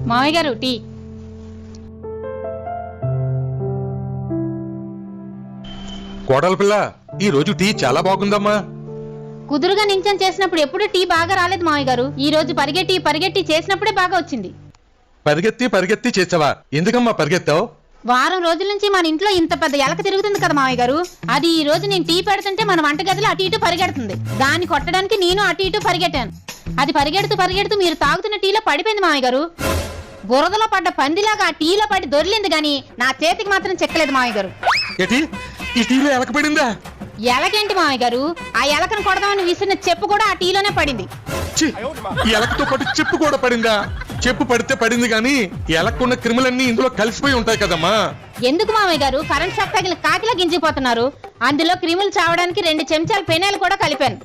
మామయ్య గారు టీ. కోడల పిల్ల, ఈ రోజు టీ చాలా బాగుందమ్మా. కుదురుగా నించని చేసినప్పుడు ఎప్పుడు టీ బాగా రాలేదు మామయ్య గారు. ఈ రోజు పరిగెట్టి చేసినప్పుడే బాగా వచ్చింది. పరిగెత్తి చేసావా? ఎందుకమ్మా పరిగెత్తావు? వారం రోజుల నుంచి మన ఇంట్లో ఇంత పెద్ద ఎలక తిరుగుతుంది కదా మామయ్య గారు. అది ఈ రోజు నేను టీ పెడుతుంటే మన వంటగదిలో అటు ఇటు పరిగెడుతుంది. దాన్ని కొట్టడానికి నేను అటు ఇటు పరిగెట్టాను. అది పరిగెడుతూ మీరు తాగుతున్న టీలో పడిపోయింది మామయ్య గారు. బురదలో పడ్డ పందిలాగా ఆ టీలో పడి దొరిలింది గాని నా చేతికి మాత్రం చెక్కలేదు మామయ్య గారు. ఈ టీలో ఎలక పడిందా? ఎలకేంటి మామయ్య గారు, ఆ ఎలకను కొడదామని విసిరిన చెప్పు కూడా ఆ టీలోనే పడింది. ఎలకతో పాటు చెప్పు కూడా పడిందా? చెప్పు పడితే పడింది గాని ఎలక్కున్న క్రిములన్నీ ఇందులో కలిసిపోయి ఉంటాయి కదమ్మా. ఎందుకు మామయ్య గారు కరెంట్ షాక్ తగిలి కాకిలా గింజిపోతున్నారు? అందులో క్రిములు చావడానికి 2 చెంచాల పెనాలు కూడా కలిపాను.